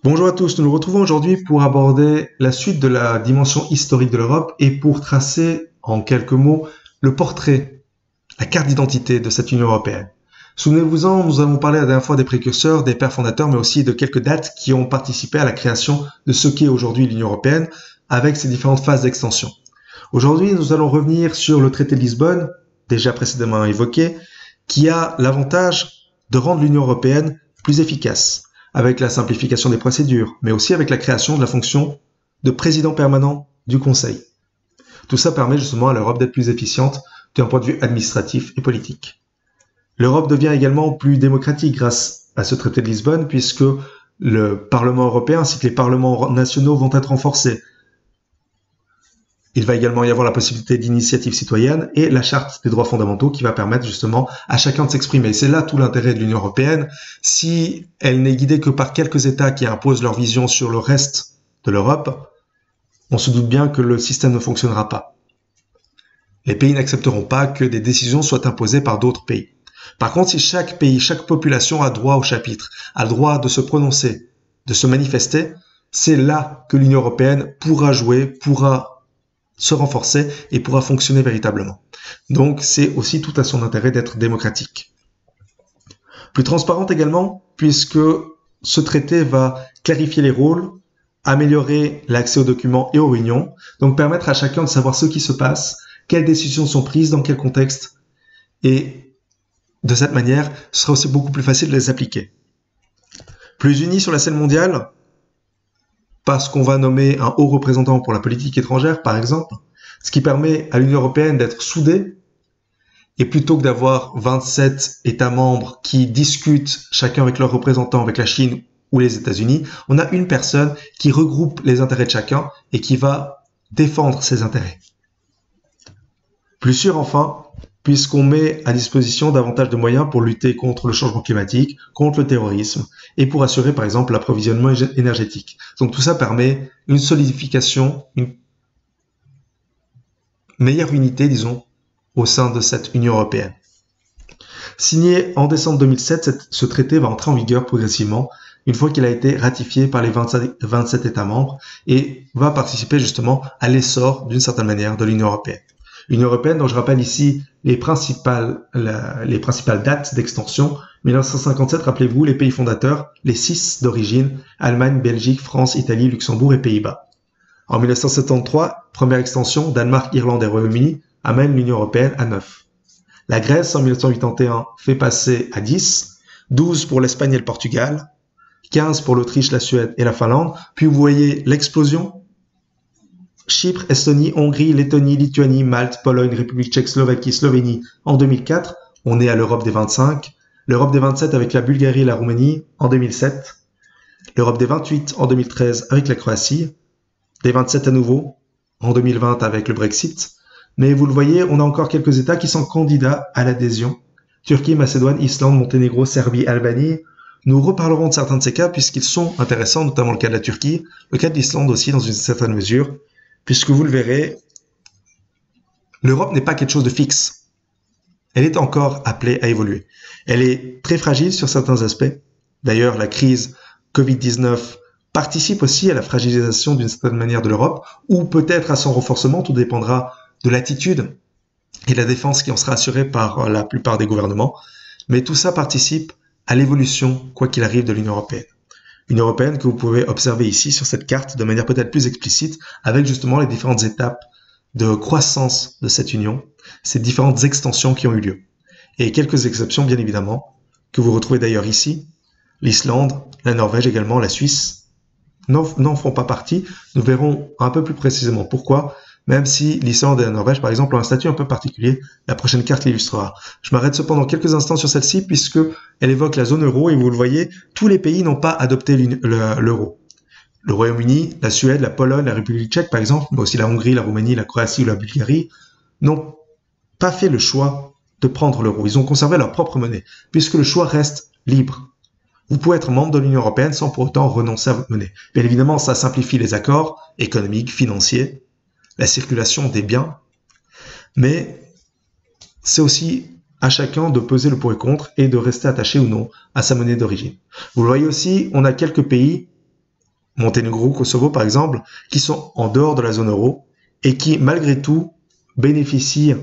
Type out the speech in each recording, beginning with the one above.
Bonjour à tous, nous nous retrouvons aujourd'hui pour aborder la suite de la dimension historique de l'Europe et pour tracer en quelques mots le portrait, la carte d'identité de cette Union européenne. Souvenez-vous-en, nous avons parlé la dernière fois des précurseurs, des pères fondateurs, mais aussi de quelques dates qui ont participé à la création de ce qu'est aujourd'hui l'Union européenne avec ses différentes phases d'extension. Aujourd'hui, nous allons revenir sur le traité de Lisbonne, déjà précédemment évoqué, qui a l'avantage de rendre l'Union européenne plus efficace, avec la simplification des procédures, mais aussi avec la création de la fonction de président permanent du Conseil. Tout ça permet justement à l'Europe d'être plus efficiente d'un point de vue administratif et politique. L'Europe devient également plus démocratique grâce à ce traité de Lisbonne, puisque le Parlement européen ainsi que les parlements nationaux vont être renforcés. Il va également y avoir la possibilité d'initiative citoyenne et la charte des droits fondamentaux qui va permettre justement à chacun de s'exprimer. C'est là tout l'intérêt de l'Union européenne. Si elle n'est guidée que par quelques États qui imposent leur vision sur le reste de l'Europe, on se doute bien que le système ne fonctionnera pas. Les pays n'accepteront pas que des décisions soient imposées par d'autres pays. Par contre, si chaque pays, chaque population a droit au chapitre, a le droit de se prononcer, de se manifester, c'est là que l'Union européenne pourra jouer, pourra se renforcer et pourra fonctionner véritablement. Donc, c'est aussi tout à son intérêt d'être démocratique. Plus transparente également, puisque ce traité va clarifier les rôles, améliorer l'accès aux documents et aux réunions, donc permettre à chacun de savoir ce qui se passe, quelles décisions sont prises, dans quel contexte, et de cette manière, ce sera aussi beaucoup plus facile de les appliquer. Plus unis sur la scène mondiale, parce qu'on va nommer un haut représentant pour la politique étrangère, par exemple, ce qui permet à l'Union européenne d'être soudée, et plutôt que d'avoir 27 États membres qui discutent chacun avec leurs représentants, avec la Chine ou les États-Unis, on a une personne qui regroupe les intérêts de chacun et qui va défendre ses intérêts. Plus sûr enfin, puisqu'on met à disposition davantage de moyens pour lutter contre le changement climatique, contre le terrorisme, et pour assurer par exemple l'approvisionnement énergétique. Donc tout ça permet une solidification, une meilleure unité, disons, au sein de cette Union européenne. Signé en décembre 2007, ce traité va entrer en vigueur progressivement, une fois qu'il a été ratifié par les 27 États membres, et va participer justement à l'essor, d'une certaine manière, de l'Union européenne. L'Union européenne, dont je rappelle ici les principales dates d'extension. 1957, rappelez-vous, les pays fondateurs, les 6 d'origine, Allemagne, Belgique, France, Italie, Luxembourg et Pays-Bas. En 1973, première extension, Danemark, Irlande et Royaume-Uni amènent l'Union européenne à 9. La Grèce, en 1981, fait passer à 10, 12 pour l'Espagne et le Portugal, 15 pour l'Autriche, la Suède et la Finlande. Puis vous voyez l'explosion. Chypre, Estonie, Hongrie, Lettonie, Lituanie, Malte, Pologne, République tchèque, Slovaquie, Slovénie en 2004. On est à l'Europe des 25. L'Europe des 27 avec la Bulgarie et la Roumanie en 2007. L'Europe des 28 en 2013 avec la Croatie. Des 27 à nouveau en 2020 avec le Brexit. Mais vous le voyez, on a encore quelques États qui sont candidats à l'adhésion. Turquie, Macédoine, Islande, Monténégro, Serbie, Albanie. Nous reparlerons de certains de ces cas puisqu'ils sont intéressants, notamment le cas de la Turquie, le cas de l'Islande aussi dans une certaine mesure. Puisque vous le verrez, l'Europe n'est pas quelque chose de fixe. Elle est encore appelée à évoluer. Elle est très fragile sur certains aspects. D'ailleurs, la crise Covid-19 participe aussi à la fragilisation d'une certaine manière de l'Europe, ou peut-être à son renforcement, tout dépendra de l'attitude et de la défense qui en sera assurée par la plupart des gouvernements. Mais tout ça participe à l'évolution, quoi qu'il arrive, de l'Union européenne. Une européenne que vous pouvez observer ici sur cette carte de manière peut-être plus explicite avec justement les différentes étapes de croissance de cette union, ces différentes extensions qui ont eu lieu. Et quelques exceptions bien évidemment, que vous retrouvez d'ailleurs ici, l'Islande, la Norvège également, la Suisse, n'en font pas partie. Nous verrons un peu plus précisément pourquoi, même si l'Islande et la Norvège, par exemple, ont un statut un peu particulier. La prochaine carte l'illustrera. Je m'arrête cependant quelques instants sur celle-ci, puisque elle évoque la zone euro, et vous le voyez, tous les pays n'ont pas adopté l'euro. Le Royaume-Uni, la Suède, la Pologne, la République tchèque, par exemple, mais aussi la Hongrie, la Roumanie, la Croatie ou la Bulgarie, n'ont pas fait le choix de prendre l'euro. Ils ont conservé leur propre monnaie, puisque le choix reste libre. Vous pouvez être membre de l'Union européenne sans pour autant renoncer à votre monnaie. Bien évidemment, ça simplifie les accords économiques, financiers, la circulation des biens, mais c'est aussi à chacun de peser le pour et contre et de rester attaché ou non à sa monnaie d'origine. Vous le voyez aussi, on a quelques pays Monténégro, Kosovo par exemple, qui sont en dehors de la zone euro et qui malgré tout bénéficient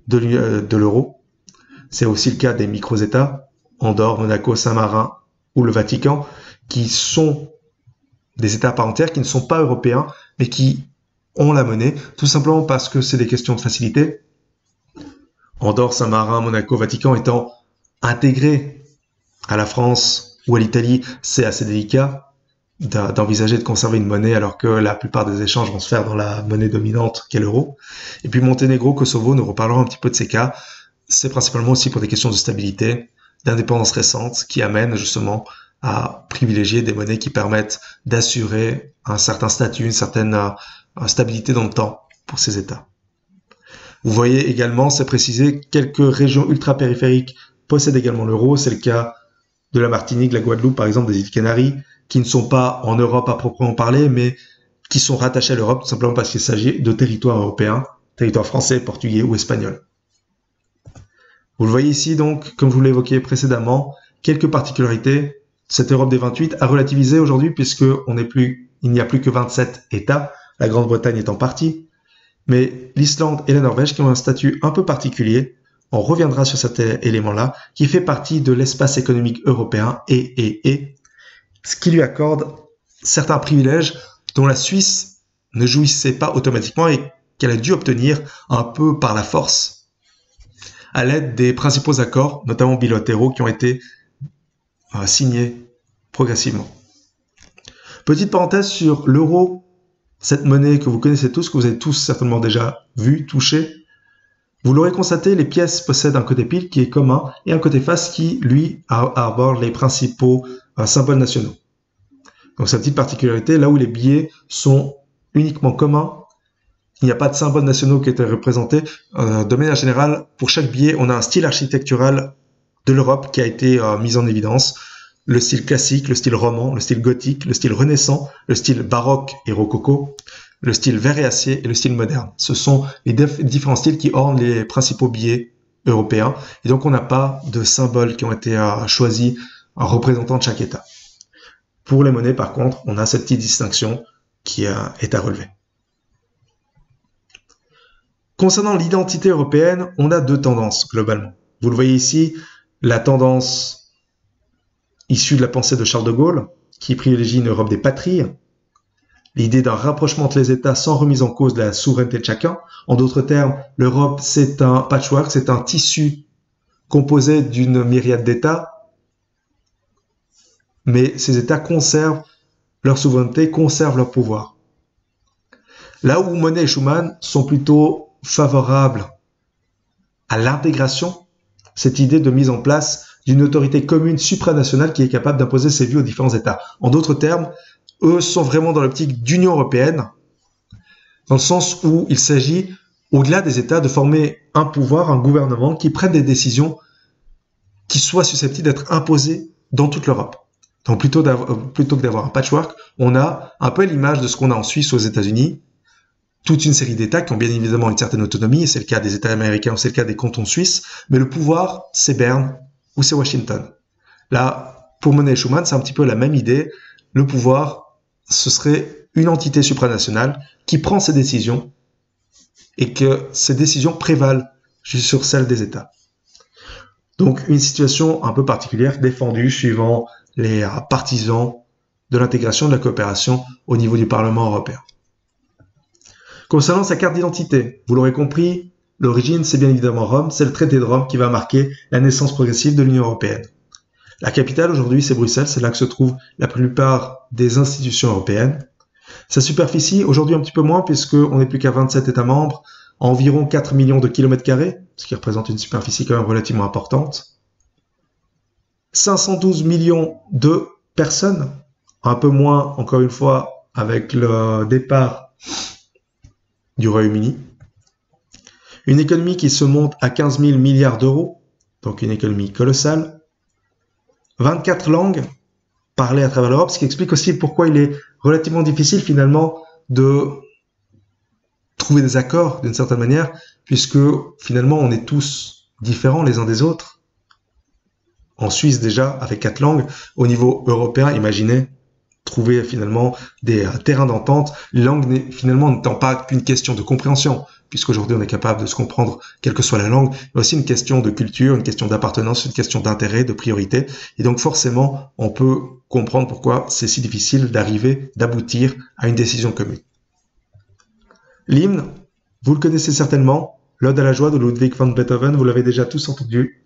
de l'euro. C'est aussi le cas des micro-États, Andorre, Monaco, Saint-Marin ou le Vatican, qui sont des États à part entière, qui ne sont pas européens, mais qui ont la monnaie, tout simplement parce que c'est des questions de facilité. Andorre, Saint-Marin, Monaco, Vatican étant intégrés à la France ou à l'Italie, c'est assez délicat d'envisager de conserver une monnaie alors que la plupart des échanges vont se faire dans la monnaie dominante qu'est l'euro. Et puis Monténégro, Kosovo, nous reparlerons un petit peu de ces cas. C'est principalement aussi pour des questions de stabilité, d'indépendance récente qui amènent justement à privilégier des monnaies qui permettent d'assurer un certain statut, une certaine stabilité dans le temps pour ces États. Vous voyez également, c'est précisé, quelques régions ultra-périphériques possèdent également l'euro. C'est le cas de la Martinique, la Guadeloupe, par exemple, des îles Canaries, qui ne sont pas en Europe à proprement parler, mais qui sont rattachés à l'Europe, tout simplement parce qu'il s'agit de territoires européens, territoires français, portugais ou espagnols. Vous le voyez ici, donc, comme je vous l'ai évoqué précédemment, quelques particularités. Cette Europe des 28 a relativisé aujourd'hui il n'y a plus que 27 États, la Grande-Bretagne étant partie. Mais l'Islande et la Norvège qui ont un statut un peu particulier, on reviendra sur cet élément-là, qui fait partie de l'espace économique européen et ce qui lui accorde certains privilèges dont la Suisse ne jouissait pas automatiquement et qu'elle a dû obtenir un peu par la force à l'aide des principaux accords, notamment bilatéraux, qui ont été signés progressivement. Petite parenthèse sur l'euro, cette monnaie que vous connaissez tous, que vous avez tous certainement déjà vu, touché. Vous l'aurez constaté, les pièces possèdent un côté pile qui est commun et un côté face qui, lui, arbore les principaux symboles nationaux. Donc, cette petite particularité, là où les billets sont uniquement communs, il n'y a pas de symboles nationaux qui étaient représentés. De manière générale, pour chaque billet, on a un style architectural de l'Europe qui a été mis en évidence. Le style classique, le style roman, le style gothique, le style renaissant, le style baroque et rococo, le style verre et acier et le style moderne. Ce sont les différents styles qui ornent les principaux billets européens. Et donc, on n'a pas de symboles qui ont été choisis en représentant de chaque État. Pour les monnaies, par contre, on a cette petite distinction qui est à relever. Concernant l'identité européenne, on a deux tendances globalement. Vous le voyez ici, la tendance issue de la pensée de Charles de Gaulle, qui privilégie une Europe des patries, l'idée d'un rapprochement entre les États sans remise en cause de la souveraineté de chacun. En d'autres termes, l'Europe, c'est un patchwork, c'est un tissu composé d'une myriade d'États, mais ces États conservent leur souveraineté, conservent leur pouvoir. Là où Monnet et Schuman sont plutôt favorables à l'intégration, cette idée de mise en place d'une autorité commune supranationale qui est capable d'imposer ses vues aux différents États. En d'autres termes, eux sont vraiment dans l'optique d'Union européenne, dans le sens où il s'agit, au-delà des États, de former un pouvoir, un gouvernement qui prenne des décisions qui soient susceptibles d'être imposées dans toute l'Europe. Donc plutôt que d'avoir un patchwork, on a un peu l'image de ce qu'on a en Suisse ou aux États-Unis, toute une série d'États qui ont bien évidemment une certaine autonomie, et c'est le cas des États américains ou c'est le cas des cantons suisses, mais le pouvoir, c'est Berne ou c'est Washington. Là, pour Monnet et Schuman, c'est un petit peu la même idée. Le pouvoir, ce serait une entité supranationale qui prend ses décisions et que ces décisions prévalent sur celles des États. Donc, une situation un peu particulière défendue suivant les partisans de l'intégration de la coopération au niveau du Parlement européen. Concernant sa carte d'identité, vous l'aurez compris, l'origine, c'est bien évidemment Rome, c'est le traité de Rome qui va marquer la naissance progressive de l'Union européenne. La capitale aujourd'hui, c'est Bruxelles, c'est là que se trouvent la plupart des institutions européennes. Sa superficie, aujourd'hui un petit peu moins, puisqu'on n'est plus qu'à 27 États membres, environ 4 millions de kilomètres carrés, ce qui représente une superficie quand même relativement importante. 512 millions de personnes, un peu moins, encore une fois, avec le départ du Royaume-Uni. Une économie qui se monte à 15 000 milliards d'euros, donc une économie colossale. 24 langues parlées à travers l'Europe, ce qui explique aussi pourquoi il est relativement difficile finalement de trouver des accords d'une certaine manière, puisque finalement on est tous différents les uns des autres. En Suisse déjà, avec 4 langues, au niveau européen, imaginez trouver finalement des terrains d'entente, langue finalement n'étant pas qu'une question de compréhension, puisqu'aujourd'hui on est capable de se comprendre quelle que soit la langue, mais aussi une question de culture, une question d'appartenance, une question d'intérêt, de priorité. Et donc forcément, on peut comprendre pourquoi c'est si difficile d'aboutir à une décision commune. L'hymne, vous le connaissez certainement, l'Ode à la joie de Ludwig van Beethoven, vous l'avez déjà tous entendu.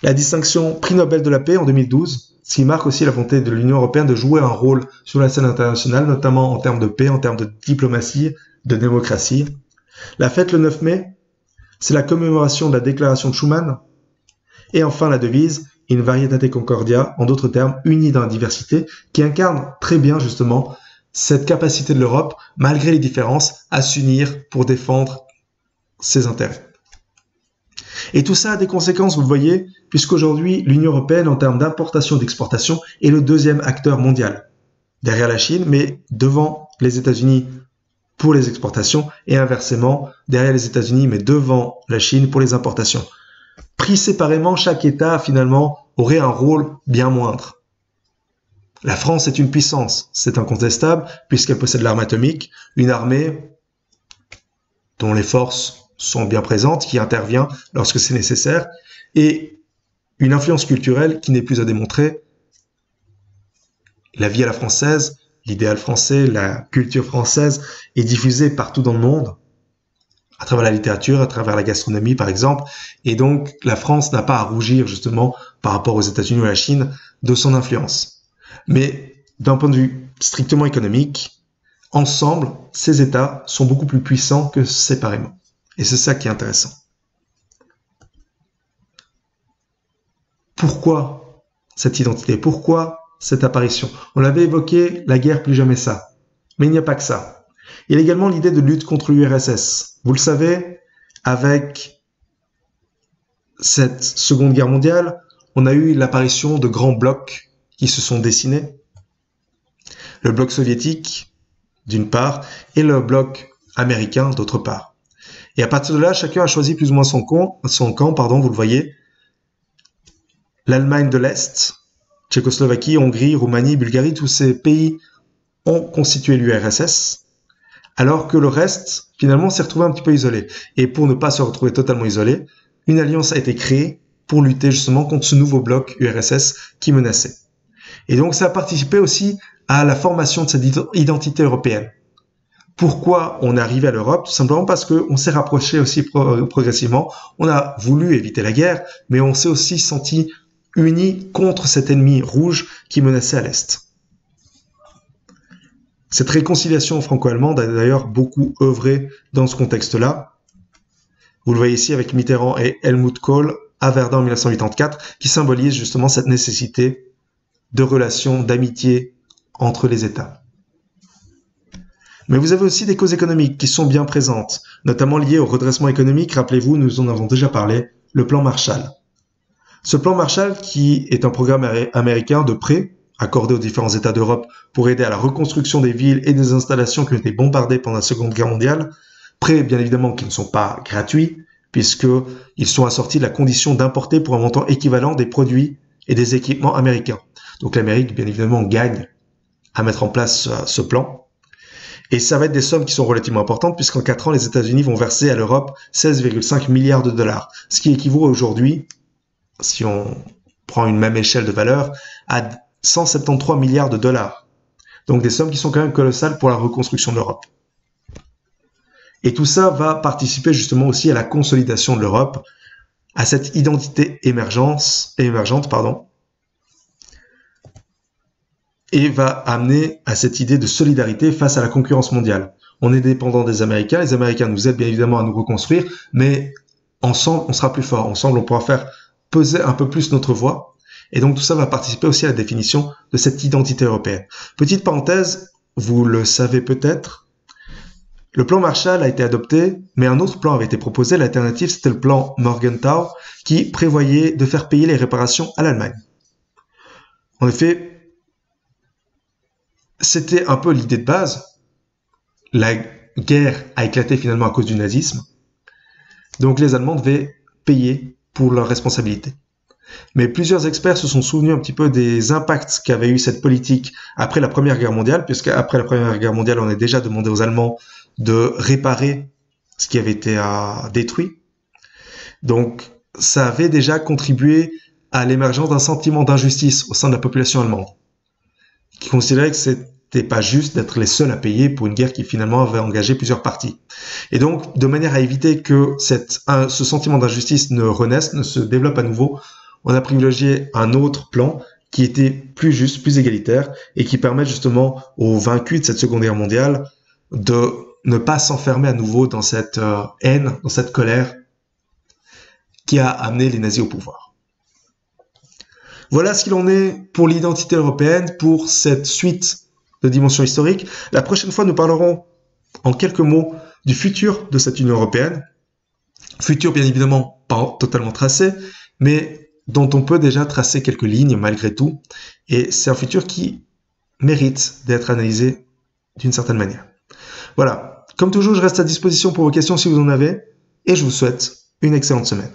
La distinction Prix Nobel de la paix en 2012, ce qui marque aussi la volonté de l'Union européenne de jouer un rôle sur la scène internationale, notamment en termes de paix, en termes de diplomatie, de démocratie. La fête le 9 mai, c'est la commémoration de la déclaration de Schuman. Et enfin la devise In Varietate Concordia, en d'autres termes, unis dans la diversité, qui incarne très bien justement cette capacité de l'Europe, malgré les différences, à s'unir pour défendre ses intérêts. Et tout ça a des conséquences, vous le voyez, puisqu'aujourd'hui, l'Union européenne, en termes d'importation et d'exportation, est le deuxième acteur mondial, derrière la Chine, mais devant les États-Unis pour les exportations, et inversement, derrière les États-Unis, mais devant la Chine pour les importations. Pris séparément, chaque État, finalement, aurait un rôle bien moindre. La France est une puissance, c'est incontestable, puisqu'elle possède l'arme atomique, une armée dont les forces sont bien présentes, qui intervient lorsque c'est nécessaire, et une influence culturelle qui n'est plus à démontrer. La vie à la française, l'idéal français, la culture française est diffusée partout dans le monde, à travers la littérature, à travers la gastronomie par exemple, et donc la France n'a pas à rougir justement par rapport aux États-Unis ou à la Chine de son influence. Mais d'un point de vue strictement économique, ensemble, ces États sont beaucoup plus puissants que séparément. Et c'est ça qui est intéressant. Pourquoi cette identité? Pourquoi cette apparition? On l'avait évoqué, la guerre, plus jamais ça. Mais il n'y a pas que ça. Il y a également l'idée de lutte contre l'URSS. Vous le savez, avec cette Seconde Guerre mondiale, on a eu l'apparition de grands blocs qui se sont dessinés. Le bloc soviétique, d'une part, et le bloc américain, d'autre part. Et à partir de là, chacun a choisi plus ou moins son camp, vous le voyez. L'Allemagne de l'Est, Tchécoslovaquie, Hongrie, Roumanie, Bulgarie, tous ces pays ont constitué l'URSS, alors que le reste, finalement, s'est retrouvé un petit peu isolé. Et pour ne pas se retrouver totalement isolé, une alliance a été créée pour lutter justement contre ce nouveau bloc URSS qui menaçait. Et donc, ça a participé aussi à la formation de cette identité européenne. Pourquoi on est arrivé à l'Europe? Tout simplement parce qu'on s'est rapproché aussi progressivement. On a voulu éviter la guerre, mais on s'est aussi senti unis contre cet ennemi rouge qui menaçait à l'Est. Cette réconciliation franco-allemande a d'ailleurs beaucoup œuvré dans ce contexte-là. Vous le voyez ici avec Mitterrand et Helmut Kohl à Verdun en 1984, qui symbolise justement cette nécessité de relations, d'amitié entre les États. Mais vous avez aussi des causes économiques qui sont bien présentes, notamment liées au redressement économique. Rappelez-vous, nous en avons déjà parlé, le plan Marshall. Ce plan Marshall, qui est un programme américain de prêt accordé aux différents États d'Europe pour aider à la reconstruction des villes et des installations qui ont été bombardées pendant la Seconde Guerre mondiale, prêts bien évidemment qui ne sont pas gratuits, puisqu'ils sont assortis de la condition d'importer pour un montant équivalent des produits et des équipements américains. Donc l'Amérique, bien évidemment, gagne à mettre en place ce plan. Et ça va être des sommes qui sont relativement importantes, puisqu'en 4 ans, les États-Unis vont verser à l'Europe 16,5 milliards de dollars, ce qui équivaut aujourd'hui, si on prend une même échelle de valeur, à 173 milliards de dollars. Donc des sommes qui sont quand même colossales pour la reconstruction de l'Europe. Et tout ça va participer justement aussi à la consolidation de l'Europe, à cette identité émergente, et va amener à cette idée de solidarité face à la concurrence mondiale. On est dépendant des Américains, les Américains nous aident bien évidemment à nous reconstruire, mais ensemble, on sera plus fort. Ensemble, on pourra faire peser un peu plus notre voix. Et donc tout ça va participer aussi à la définition de cette identité européenne. Petite parenthèse, vous le savez peut-être, le plan Marshall a été adopté, mais un autre plan avait été proposé. L'alternative, c'était le plan Morgenthau, qui prévoyait de faire payer les réparations à l'Allemagne. En effet, c'était un peu l'idée de base. La guerre a éclaté finalement à cause du nazisme. Donc les Allemands devaient payer pour leurs responsabilités. Mais plusieurs experts se sont souvenus un petit peu des impacts qu'avait eu cette politique après la Première Guerre mondiale, puisque après la Première Guerre mondiale, on a déjà demandé aux Allemands de réparer ce qui avait été détruit. Donc, ça avait déjà contribué à l'émergence d'un sentiment d'injustice au sein de la population allemande, qui considérait que c'était pas juste d'être les seuls à payer pour une guerre qui finalement avait engagé plusieurs parties. Et donc, de manière à éviter que ce sentiment d'injustice ne renaisse, ne se développe à nouveau, on a privilégié un autre plan qui était plus juste, plus égalitaire, et qui permet justement aux vaincus de cette Seconde Guerre mondiale de ne pas s'enfermer à nouveau dans cette haine, dans cette colère qui a amené les nazis au pouvoir. Voilà ce qu'il en est pour l'identité européenne, pour cette suite de dimensions historiques. La prochaine fois, nous parlerons en quelques mots du futur de cette Union européenne. Futur, bien évidemment, pas totalement tracé, mais dont on peut déjà tracer quelques lignes malgré tout. Et c'est un futur qui mérite d'être analysé d'une certaine manière. Voilà. Comme toujours, je reste à disposition pour vos questions si vous en avez, et je vous souhaite une excellente semaine.